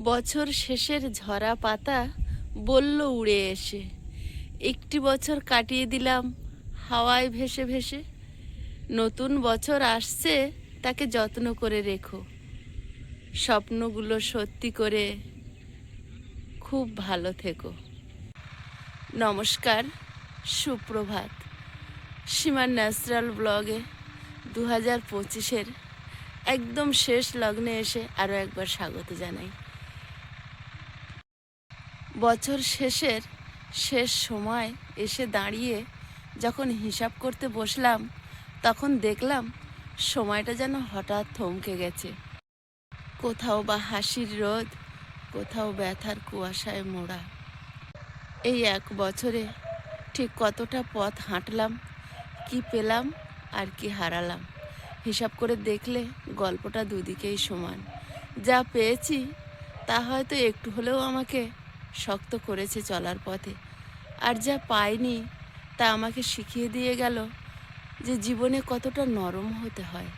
বছর শেষের ঝরা পাতা বলল উড়ে এসে, একটি বছর কাটিয়ে দিলাম হাওয়ায় ভেসে ভেসে। নতুন বছর আসছে, তাকে যত্ন করে রেখো, স্বপ্নগুলো সত্যি করে খুব ভালো থেকো। নমস্কার, সুপ্রভাত। সীমার ন্যাচারাল ব্লগে 2025-এর একদম শেষ লগ্নে এসে আরও একবার স্বাগত জানাই। বছর শেষের শেষ সময় এসে দাঁড়িয়ে যখন হিসাব করতে বসলাম, তখন দেখলাম সময়টা যেন হঠাৎ থমকে গেছে। কোথাও বা হাসির রোদ, কোথাও ব্যথার কুয়াশায় মোড়া। এই এক বছরে ঠিক কতটা পথ হাঁটলাম, কি পেলাম আর কি হারালাম। হিসাব করে দেখলে গল্পটা দুদিকেই সমান। যা পেয়েছি তা হয়তো একটু হলেও আমাকে শক্ত করেছে চলার পথে, আর যা পাইনি তা আমাকে শিখিয়ে দিয়ে গেল যে জীবনে কতটা নরম হতে হয়।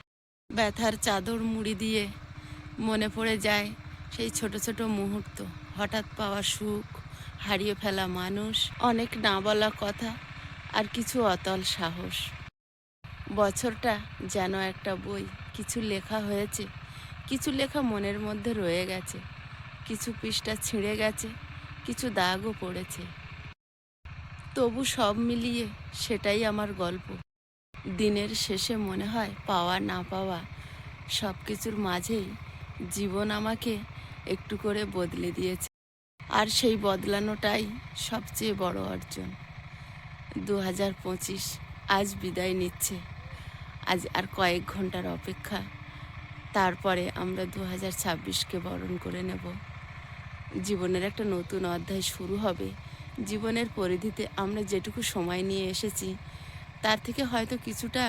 ব্যথার চাদর মুড়ি দিয়ে মনে পড়ে যায় সেই ছোট ছোট মুহূর্ত, হঠাৎ পাওয়া সুখ, হারিয়ে ফেলা মানুষ, অনেক না বলা কথা, আর কিছু অতল সাহস। বছরটা যেন একটা বই, কিছু লেখা হয়েছে, কিছু লেখা মনের মধ্যে রয়ে গেছে, কিছু পৃষ্ঠা ছিঁড়ে গেছে, কিছু দাগও পড়েছে। তবু সব মিলিয়ে সেটাই আমার গল্প। দিনের শেষে মনে হয় পাওয়া না পাওয়া সব কিছুর মাঝেই জীবন আমাকে একটু করে বদলে দিয়েছে, আর সেই বদলানোটাই সবচেয়ে বড় অর্জন। 2025 আজ বিদায় নিচ্ছে। আজ আর কয়েক ঘন্টার অপেক্ষা, তারপরে আমরা 2026কে বরণ করে নেব। জীবনের একটা নতুন অধ্যায় শুরু হবে। জীবনের পরিধিতে আমরা যেটুকু সময় নিয়ে এসেছি তার থেকে হয়তো কিছুটা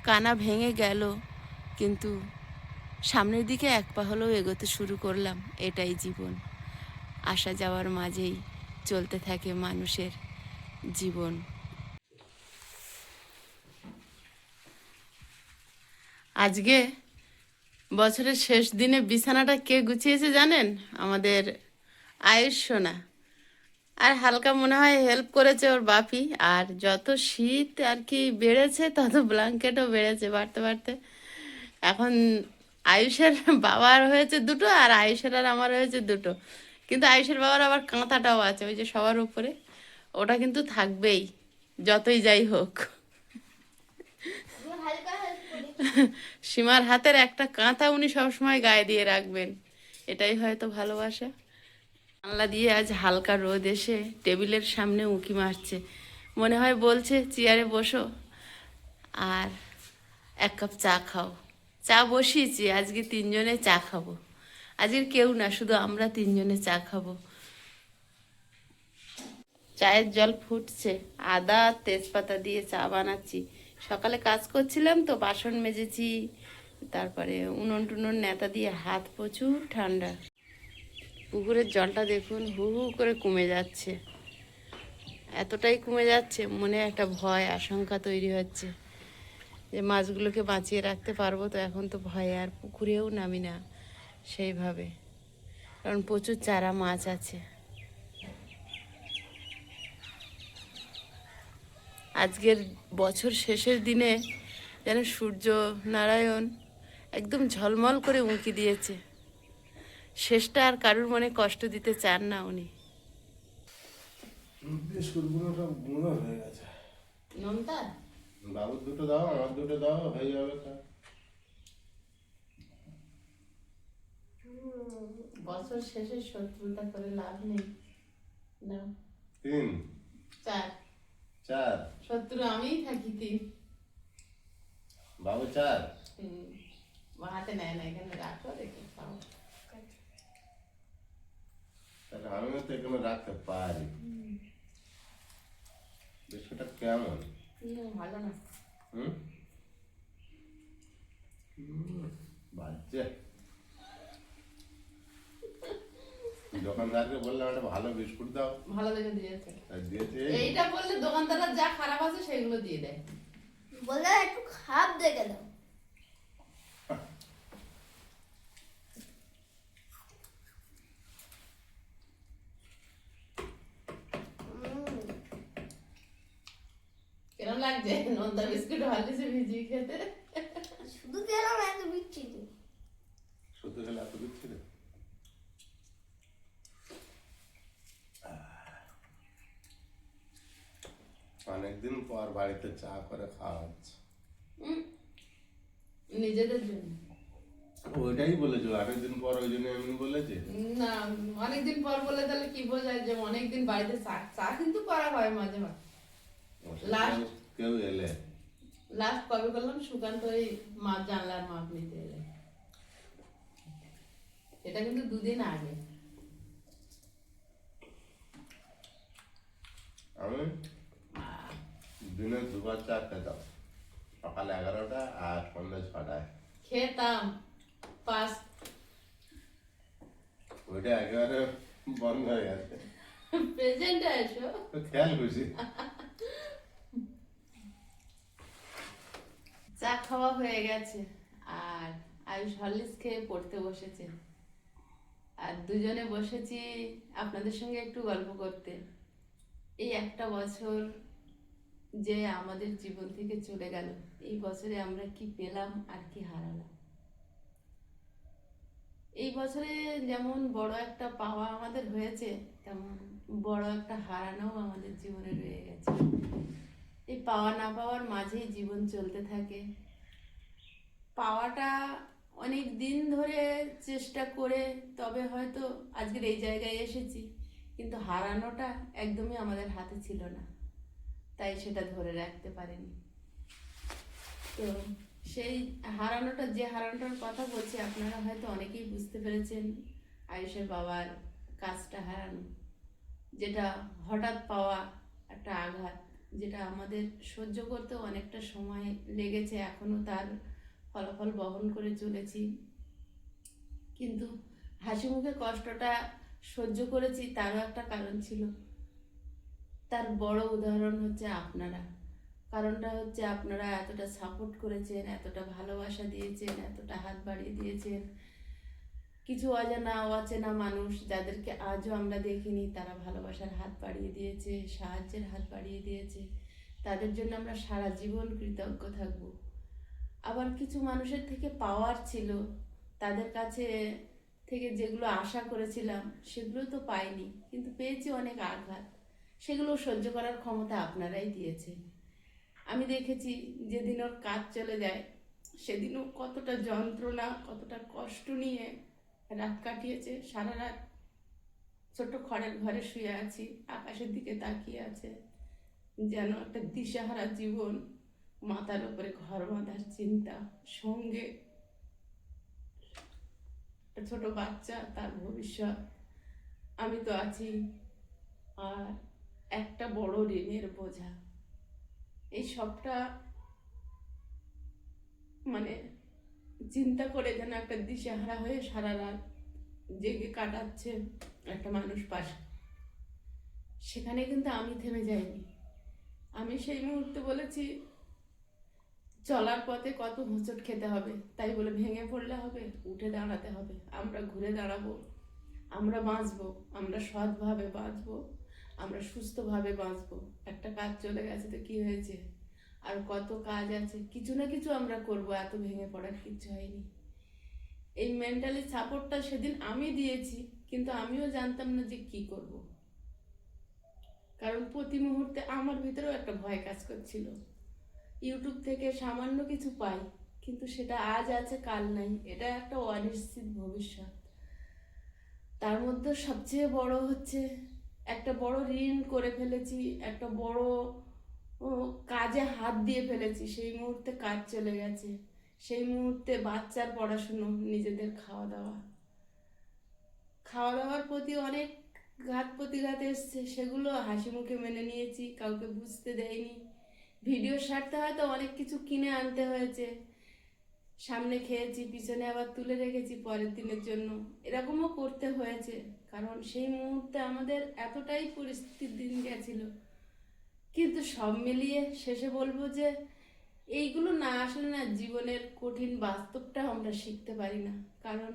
কানা ভেঙে গেল, কিন্তু সামনের দিকে এক পা হলেও এগোতে শুরু করলাম। এটাই জীবন। আসা যাওয়ার মাঝেই চলতে থাকে মানুষের জীবন। আজকে বছরের শেষ দিনে বিছানাটা কে গুছিয়েছে জানেন? আমাদের আয়ুষ সোনা। আর হালকা মনে হয় হেল্প করেছে ওর বাপি। আর যত শীত আর কি বেড়েছে, তত ব্ল্যাঙ্কেটও বেড়েছে বাড়তে বাড়তে। এখন আয়ুষের বাবার হয়েছে দুটো, আর আয়ুষের আর আমার হয়েছে দুটো। কিন্তু আয়ুষের বাবার আবার কাঁথাটাও আছে ওই যে সবার উপরে, ওটা কিন্তু থাকবেই যতই যাই হোক। সীমার হাতের একটা কাঁথা উনি সবসময় গায়ে দিয়ে রাখবেন, এটাই হয়তো ভালোবাসা। জানলা দিয়ে আজ হালকা রোদ এসে টেবিলের সামনে উঁকি মারছে, মনে হয় বলছে চেয়ারে বসো আর এক কাপ চা খাও। চা বসিয়েছি, আজকে তিনজনে চা খাবো। আজকে কেউ না, শুধু আমরা তিনজনে চা খাবো। চায়ের জল ফুটছে, আদা তেজপাতা দিয়ে চা বানাচ্ছি। সকালে কাজ করছিলাম তো, বাসন মেজেছি, তারপরে উনুন টুনুন নেতা দিয়ে হাত প্রচুর ঠান্ডা। পুকুরের জলটা দেখুন হু হু করে কমে যাচ্ছে, এতটাই কমে যাচ্ছে মনে একটা ভয় আশঙ্কা তৈরি হচ্ছে যে মাছগুলোকে বাঁচিয়ে রাখতে পারবো তো। এখন তো ভয়ে আর পুকুরেও নামি না সেইভাবে, কারণ প্রচুর চারা মাছ আছে। আজকের বছর শেষের দিনে যেন সূর্য নারায়ণ একদম ঝলমল করে উঁকি দিয়েছে। শেষটা আর কারুর মনে কষ্ট দিতে চান না উনি। বিস্কুটগুলো সব গুঁড়ো হয়ে গেছে। নোনতা বাবুর দুটো দাও, আমার দুটো দাও, হয়ে যাবে তা। বছর শেষে শত্রুতা করে লাভ নেই না। 3 চার 4 শত্রু আমিই থাকি 3। বাবু 4। হাতে নেয় না, এখানে রাখো, রেখে খাও। তাহলে আমিও তো এখানে রাখতে পারি। বিস্কুটটা কেমন? ভালো না। হুম, বাজছে। দোকানদারকে বললাম একটা ভালো বিস্কুট দাও, ভালো দেখে দিয়েছে। দিয়েছে। এইটা বললে দোকানদাররা যা খারাপ আছে সেগুলো দিয়ে দেয়। বললে একটু খারাপ দেখে দাও। কেমন লাগছে নোনতা বিস্কুট হরলিক্সে ভিজিয়ে খেতে? শুধু খেলাম এত বিচ্ছিরি। শুধু খেলে এত দিচ্ছি রে। অনেকদিন পর বাড়িতে চা করে খাওয়া হচ্ছে। নিজেদের জন্য ওইটাই বলেছিল অনেকদিন পর, ওই জন্য এমনি বলেছে। না, অনেকদিন পর বলে তাহলে কি বোঝায় যে অনেকদিন বাড়িতে চা চা কিন্তু করা হয় মাঝে মাঝে। Last- কেউ এলে লাস্ট কবে করলাম? সুকান্ত ওই মাপ জানলার মাপ নিতে এলে, এটা কিন্তু 2 দিন আগে। আমি দিনে 2 বার চা খেতাম, সকাল 11টা আর সন্ধ্যে 6টায়। খেতাম 5 ওইটা একেবারে বন্ধ হয়ে গেছে। প্রেজেন্টে এসো। তো খেয়াল খুশি। চা খাওয়া হয়ে গেছে আর আয়ুষ হরলিক্স খেয়ে পড়তে বসেছে, আর দুজনে বসেছি আপনাদের সঙ্গে একটু গল্প করতে। এই একটা বছর যে আমাদের জীবন থেকে চলে গেল, এই বছরে আমরা কি পেলাম আর কি হারালাম। এই বছরে যেমন বড় একটা পাওয়া আমাদের হয়েছে, তেমন বড় একটা হারানোও আমাদের জীবনে রয়ে গেছে। এই পাওয়া না পাওয়ার মাঝেই জীবন চলতে থাকে। পাওয়াটা অনেক দিন ধরে চেষ্টা করে তবে হয়তো আজকের এই জায়গায় এসেছি, কিন্তু হারানোটা একদমই আমাদের হাতে ছিল না, তাই সেটা ধরে রাখতে পারিনি। তো সেই হারানোটা, যে হারানোটার কথা বলছি আপনারা হয়তো অনেকেই বুঝতে পেরেছেন, আয়ুষের বাবার কাজটা হারানো, যেটা হঠাৎ পাওয়া একটা আঘাত, যেটা আমাদের সহ্য করতেও অনেকটা সময় লেগেছে, এখনো তার ফলাফল বহন করে চলেছি। কিন্তু হাসি মুখে কষ্টটা সহ্য করেছি, তারও একটা কারণ ছিল। তার বড় উদাহরণ হচ্ছে আপনারা। কারণটা হচ্ছে আপনারা এতটা সাপোর্ট করেছেন, এতটা ভালোবাসা দিয়েছেন, এতটা হাত বাড়িয়ে দিয়েছেন। কিছু অজানা অচেনা মানুষ যাদেরকে আজও আমরা দেখিনি, তারা ভালোবাসার হাত বাড়িয়ে দিয়েছে, সাহায্যের হাত বাড়িয়ে দিয়েছে। তাদের জন্য আমরা সারা জীবন কৃতজ্ঞ থাকব। আবার কিছু মানুষের থেকে পাওয়ার ছিল, তাদের কাছে থেকে যেগুলো আশা করেছিলাম সেগুলো তো পাইনি, কিন্তু পেয়েছি অনেক আঘাত। সেগুলো সহ্য করার ক্ষমতা আপনারাই দিয়েছেন। আমি দেখেছি যেদিন ওর কাজ চলে যায় সেদিনও কতটা যন্ত্রণা, কতটা কষ্ট নিয়ে রাত কাটিয়েছে। সারা রাত ছোট্ট খড়ের ঘরে শুয়ে আছি, আকাশের দিকে তাকিয়ে আছে, যেন একটা দিশাহারা জীবন, মাথার উপরে ঘর বাঁধার চিন্তা, সঙ্গে একটা ছোট বাচ্চা, তার ভবিষ্যৎ, আমি তো আছি, আর একটা বড় ঋণের বোঝা। এই সবটা মানে চিন্তা করে যেন একটা দিশেহারা হয়ে সারা রাত জেগে কাটাচ্ছে একটা মানুষ পাশে। সেখানে কিন্তু আমি থেমে যাইনি। আমি সেই মুহূর্তে বলেছি, চলার পথে কত হোঁচট খেতে হবে, তাই বলে ভেঙে পড়লে হবে? উঠে দাঁড়াতে হবে, আমরা ঘুরে দাঁড়াবো, আমরা বাঁচবো, আমরা সৎভাবে বাঁচবো, আমরা সুস্থভাবে বাঁচবো। একটা কাজ চলে গেছে তো কি হয়েছে, আর কত কাজ আছে, কিছু না কিছু আমরা করব, এত ভেঙে পড়ার কিচ্ছু হয়নি। এই মেন্টালি সাপোর্টটা সেদিন আমি দিয়েছি, কিন্তু আমিও জানতাম না যে কি করব। কারণ প্রতি মুহূর্তে আমার ভিতরেও একটা ভয় কাজ করছিল। ইউটিউব থেকে সামান্য কিছু পাই, কিন্তু সেটা আজ আছে কাল নাই, এটা একটা অনিশ্চিত ভবিষ্যৎ। তার মধ্যে সবচেয়ে বড় হচ্ছে একটা বড় ঋণ করে ফেলেছি, একটা বড় কাজে হাত দিয়ে ফেলেছি। সেই মুহূর্তে কাজ চলে গেছে, সেই মুহূর্তে বাচ্চার পড়াশুনো, নিজেদের খাওয়া দাওয়ার প্রতি অনেক ঘাত প্রতিঘাত এসছে, সেগুলো হাসি মুখে মেনে নিয়েছি, কাউকে বুঝতে দেয়নি। ভিডিও সারতে হয়তো অনেক কিছু কিনে আনতে হয়েছে, সামনে খেয়েছি, পিছনে আবার তুলে রেখেছি পরের দিনের জন্য, এরকমও করতে হয়েছে। কারণ সেই মুহূর্তে আমাদের এতটাই পরিস্থিতির দিন গেছিল। কিন্তু সব মিলিয়ে শেষে বলবো যে এইগুলো না আসলে না, জীবনের কঠিন বাস্তবটা আমরা শিখতে পারি না। কারণ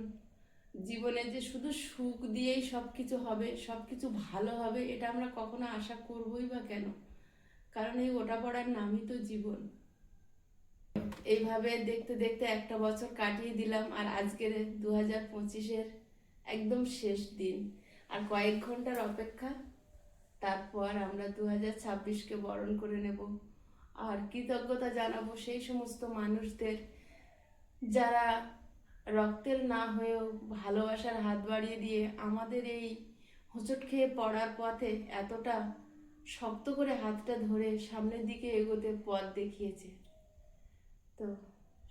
জীবনে যে শুধু সুখ দিয়েই সব কিছু হবে, সব কিছু ভালো হবে, এটা আমরা কখনো আশা করবোই বা কেন? কারণ এই ওঠা পড়ার নামই তো জীবন। এইভাবে দেখতে দেখতে একটা বছর কাটিয়ে দিলাম, আর আজকের 2025-এর একদম শেষ দিন। আর কয়েক ঘন্টার অপেক্ষা, তারপর আমরা 2026-কে বরণ করে নেব। আর কৃতজ্ঞতা জানাবো সেই সমস্ত মানুষদের যারা রক্তের না হয়েও ভালোবাসার হাত বাড়িয়ে দিয়ে আমাদের এই হোঁচট খেয়ে পড়ার পথে এতটা শক্ত করে হাতটা ধরে সামনের দিকে এগোতে পথ দেখিয়েছে। তো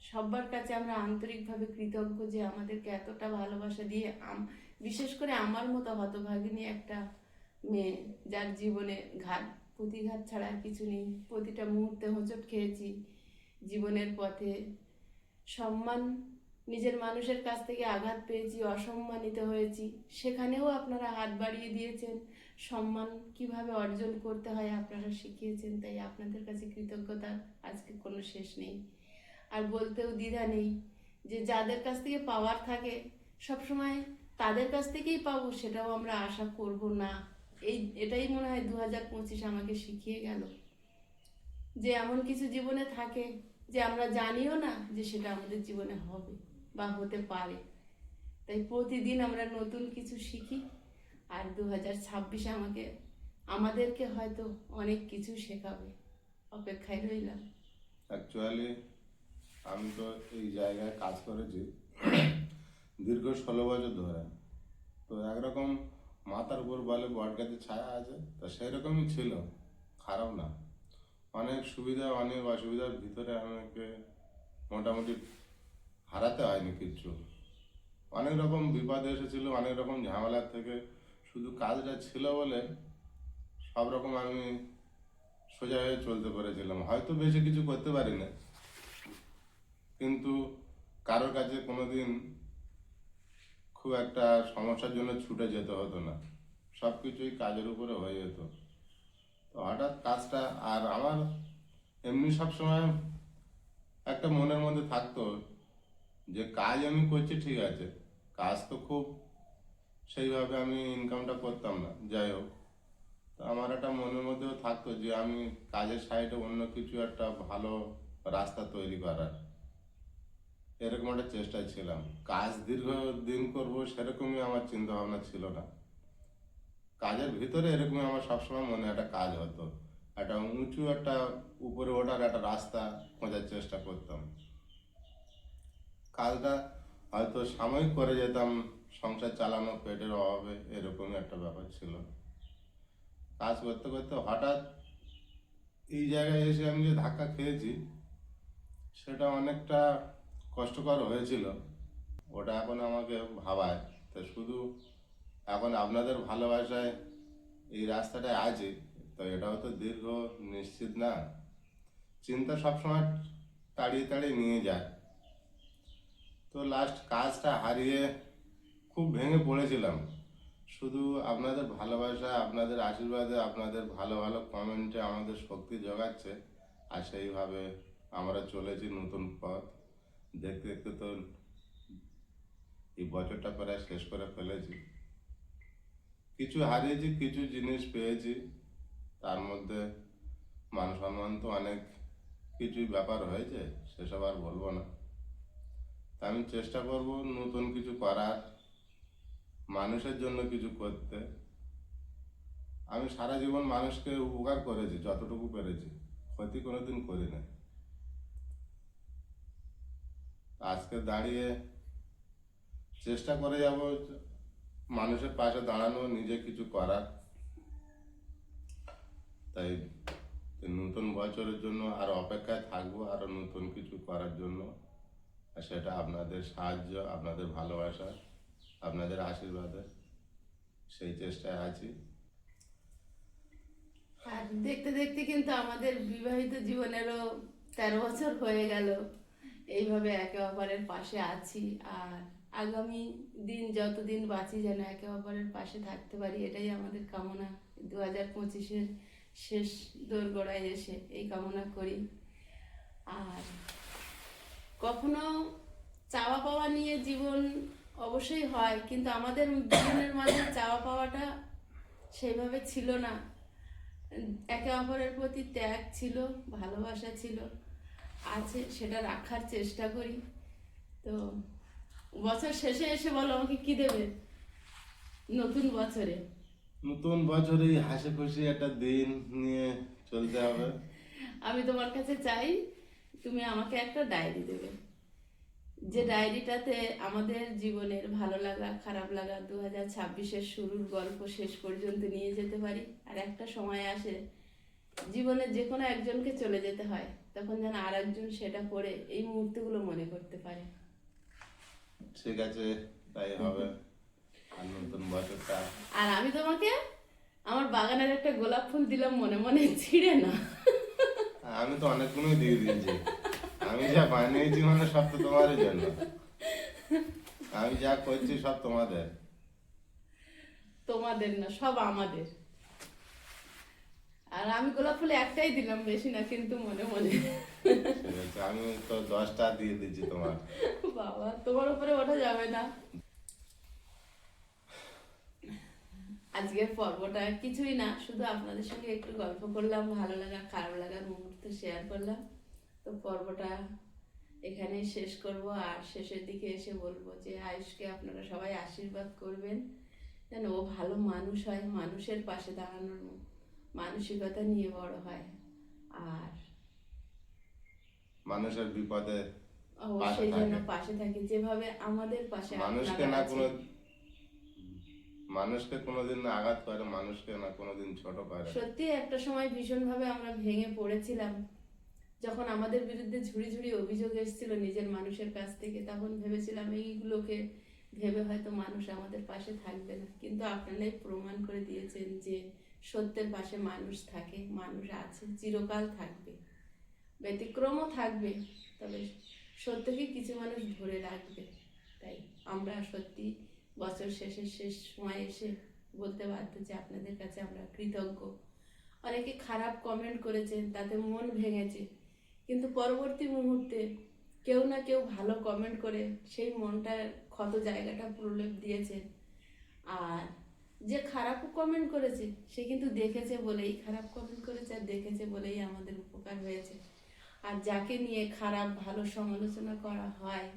সবার কাছে আমরা আন্তরিকভাবে কৃতজ্ঞ যে আমাদেরকে এতটা ভালোবাসা দিয়ে বিশেষ করে আমার মতো হতভাগিনী একটা মেয়ে, যার জীবনে প্রতিঘাত ছাড়া আর কিছু নেই, প্রতিটা মুহূর্তে হোঁচট খেয়েছি জীবনের পথে, সম্মান নিজের মানুষের কাছ থেকে আঘাত পেয়েছি, অসম্মানিত হয়েছি, সেখানেও আপনারা হাত বাড়িয়ে দিয়েছেন। সম্মান কিভাবে অর্জন করতে হয় আপনারা শিখিয়েছেন, তাই আপনাদের কাছে কৃতজ্ঞতা আজকে কোনো শেষ নেই। আর বলতেও দ্বিধা নেই যে যাদের কাছ থেকে পাওয়ার থাকে সবসময় তাদের কাছ থেকেই পাবো, সেটাও আমরা আশা করব না। এটাই মনে হয় 2025 আমাকে শিখিয়ে গেল, যে এমন কিছু জীবনে থাকে যে আমরা জানিও না যে সেটা আমাদের জীবনে হবে বা হতে পারে। তাই প্রতিদিন আমরা নতুন কিছু শিখি, আর 2026 আমাদেরকে হয়তো অনেক কিছু শেখাবে। অপেক্ষায় রইলাম। অ্যাকচুয়ালি আমি তো এই জায়গায় কাজ করেছি দীর্ঘ 16 বছর ধরে। তো একরকম মাথার উপর বলে বট গাছের ছায়া আছে, তো সেরকমই ছিল, খারাপ না। অনেক সুবিধা অনেক অসুবিধার ভিতরে আমাকে মোটামুটি হারাতে হয়নি কিচ্ছু। অনেক রকম বিপদ এসেছিল, অনেক রকম ঝামেলার থেকে, শুধু কাজটা ছিল বলে সব রকম আমি সোজা হয়ে চলতে পেরেছিলাম। হয়তো বেশি কিছু করতে পারি না, কিন্তু কারোর কাছে কোনোদিন খুব একটা সমস্যার জন্য ছুটে যেতে হতো না, সব কিছুই কাজের উপরে হয়ে যেত। তো হঠাৎ কাজটা, আর আমার এমনি সবসময় একটা মনের মধ্যে থাকতো যে কাজ আমি করছি ঠিক আছে, কাজ তো খুব সেইভাবে আমি ইনকামটা করতাম না, যাই হোক। তো আমার একটা মনের মধ্যেও থাকতো যে আমি কাজের সাইডে অন্য কিছু একটা ভালো রাস্তা তৈরি করার, এরকম একটা চেষ্টায় ছিলাম। কাজ দীর্ঘদিন করব সেরকমই আমার চিন্তা ভাবনা ছিল না। কাজের ভিতরে এরকমই আমার সবসময় মনে একটা কাজ হতো, একটা উঁচু একটা উপরে ওঠার একটা রাস্তা খোঁজার চেষ্টা করতাম। কাজটা হয়তো সাময়িক করে যেতাম, সংসার চালানো, পেটের অভাবে, এরকমই একটা ব্যাপার ছিল। কাজ করতে করতে হঠাৎ এই জায়গায় এসে আমি যে ধাক্কা খেয়েছি সেটা অনেকটা কষ্টকর হয়েছিল। ওটা এখন আমাকে ভাবায়। তো শুধু এখন আপনাদের ভালোবাসায় এই রাস্তাটায় আছে, তো এটাও তো দীর্ঘ নিশ্চিত না। চিন্তা সবসময় তাড়িয়ে তাড়িয়ে নিয়ে যায়। তো লাস্ট কাজটা হারিয়ে খুব ভেঙে পড়েছিলাম। শুধু আপনাদের ভালোবাসা, আপনাদের আশীর্বাদে, আপনাদের ভালো ভালো কমেন্টে আমাদের শক্তি জোগাচ্ছে, আর সেইভাবে আমরা চলেছি নতুন পথ। দেখতে দেখতে তো এই বছরটা প্রায় শেষ করে ফেলেছি। কিছু হারিয়েছি, কিছু জিনিস পেয়েছি, তার মধ্যে মান সম্মান তো অনেক কিছুই ব্যাপার হয়েছে, সেসব আর বলবো না। তা আমি চেষ্টা করব নতুন কিছু করার, মানুষের জন্য কিছু করতে। আমি সারা জীবন মানুষকে উপকার করেছি যতটুকু পেরেছি, ক্ষতি কোনোদিন করি না। আজকে দাঁড়িয়ে চেষ্টা করে যাব মানুষের পাশে দাঁড়ানো, নিজে কিছু করার। তাই নতুন বছরের জন্য আরো অপেক্ষায় থাকবো, আরো নতুন কিছু করার জন্য। আর সেটা আপনাদের সাহায্য, আপনাদের ভালোবাসা, আপনাদের আশীর্বাদে সেই চেষ্টায় আছি। আর দেখতে দেখতে কিন্তু আমাদের বিবাহিত জীবনেরও 13 বছর হয়ে গেল। এইভাবে একে অপরের পাশে আছি, আর আগামী দিন যতদিন বাঁচি যেন একে অপরের পাশে থাকতে পারি, এটাই আমাদের কামনা। 2025-এর শেষ দোরগোড়ায় এসে এই কামনা করি। আর কখনো চাওয়া পাওয়া নিয়ে জীবন অবশ্যই হয়, কিন্তু আমাদের জীবনের মাঝে চাওয়া পাওয়াটা সেইভাবে ছিল না। একে অপরের প্রতি ত্যাগ ছিল, ভালোবাসা ছিল, আছে, সেটা রাখার চেষ্টা করি। তো বছর শেষে এসে বলো আমাকে কি দেবে নতুন বছরে? নতুন বছরে হাসি খুশি একটা দিন নিয়ে চলতে হবে। আমি তোমার কাছে চাই তুমি আমাকে একটা ডায়েরি দেবে, যে ডায়েরিটাতে আমাদের জীবনের ভালো লাগা খারাপ লাগা 2026-এর শুরুর গল্প শেষ পর্যন্ত নিয়ে যেতে পারি। আর একটা সময় আসে জীবনের যে কোনো একজনকে চলে যেতে হয়, তখন যেন আর একজন সেটা পড়ে এই মুহূর্তগুলো মনে করতে পারে। ঠিক আছে, তাই হবে। আর নতুন বছরটা আর আমি তোমাকে আমার বাগানের একটা গোলাপ ফুল দিলাম, মনে মনে ছিঁড়ে না। আমি তো অনেকগুলোই দিয়ে দিয়েছি। আমি যা বানিয়েছি মানে সব তো তোমারই জন্য। আমি যা করছি সব তোমাদের। তোমাদের না, সব আমাদের। আর আমি গোলাপ ফুল একটাই দিলাম, বেশি না, কিন্তু মনে মনে। ঠিক আছে, আমি তো 10টা দিয়ে দিচ্ছি তোমার। বাবা, তোমার উপরে ওঠা যাবে না। আজকের পর্বটা কিছুই না, শুধু আপনাদের সঙ্গে একটু গল্প করলাম, ভালো লাগা খারাপ লাগার মুহূর্ত শেয়ার করলাম। তো পর্বটা এখানেই শেষ করব। আর শেষের দিকে এসে বলবো যে আয়ুষকে আপনারা সবাই আশীর্বাদ করবেন যেন ও ভালো মানুষ হয়, মানুষের পাশে দাঁড়ানোর মানসিকতা নিয়ে বড় হয়, আর মানুষের বিপদে অবশ্যই যেন পাশে থাকে, যেভাবে আমাদের পাশে মানুষকে আপনারা না আছেন। কোনো মানুষকে কোনোদিন না আঘাত করে, মানুষকে না কোনোদিন ছোট করে। সত্যি একটা সময় ভীষণভাবে আমরা ভেঙে পড়েছিলাম, যখন আমাদের বিরুদ্ধে ঝুড়ি ঝুড়ি অভিযোগ এসেছিল নিজের মানুষের কাছ থেকে। তখন ভেবেছিলাম এইগুলোকে ভেবে হয়তো মানুষ আমাদের পাশে থাকবে না, কিন্তু আপনারাই প্রমাণ করে দিয়েছেন যে সত্যের পাশে মানুষ থাকে, মানুষ আছে, চিরকাল থাকবে, ব্যতিক্রমও থাকবে, তবে সত্যকে কিছু মানুষ ধরে রাখবে। তাই আমরা সত্যি বছর শেষের শেষ সময় এসে বলতে বাধ্য যে আপনাদের কাছে আমরা কৃতজ্ঞ। অনেকে খারাপ কমেন্ট করেছেন, তাতে মন ভেঙেছে, কিন্তু পরবর্তী মুহূর্তে কেউ না কেউ ভালো কমেন্ট করে সেই মনটার ক্ষত জায়গাটা প্রলেপ দিয়েছে। আর যে খারাপ কমেন্ট করেছে সে কিন্তু দেখেছে বলেই খারাপ কমেন্ট করেছে, আর দেখেছে বলেই আমাদের উপকার হয়েছে। আর যাকে নিয়ে খারাপ ভালো সমালোচনা করা হয়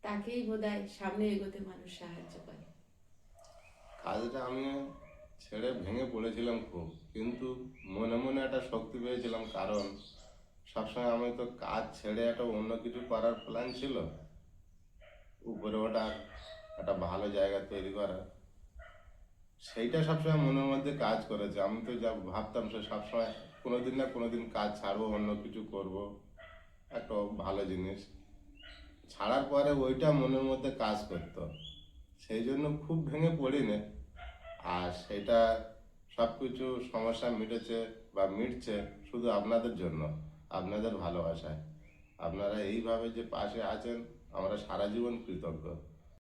তাকেই বোধহয় সামনে এগোতে মানুষ সাহায্য করে। কাজটা আমি ছেড়ে ভেঙে পড়েছিলাম খুব, কিন্তু মনে মনে একটা শক্তি পেয়েছিলাম, কারণ সবসময় আমি তো কাজ ছেড়ে একটা অন্য কিছু করার প্ল্যান ছিল, উপরে ওঠার, একটা ভালো জায়গা তৈরি করার। সেইটা সবসময় মনের মধ্যে কাজ করেছে। আমি তো যা ভাবতাম সে সবসময় কোনোদিন না কোনোদিন কাজ ছাড়বো, অন্য কিছু করব, একটা ভালো জিনিস ছাড়ার পরে ওইটা মনের মধ্যে কাজ করতো, সেই জন্য খুব ভেঙে পড়িনি। আর সেটা সব কিছু সমস্যা মিটেছে বা মিটছে শুধু আপনাদের জন্য, আপনাদের ভালোবাসায়। আপনারা এইভাবে যে পাশে আছেন, আমরা সারা জীবন কৃতজ্ঞ।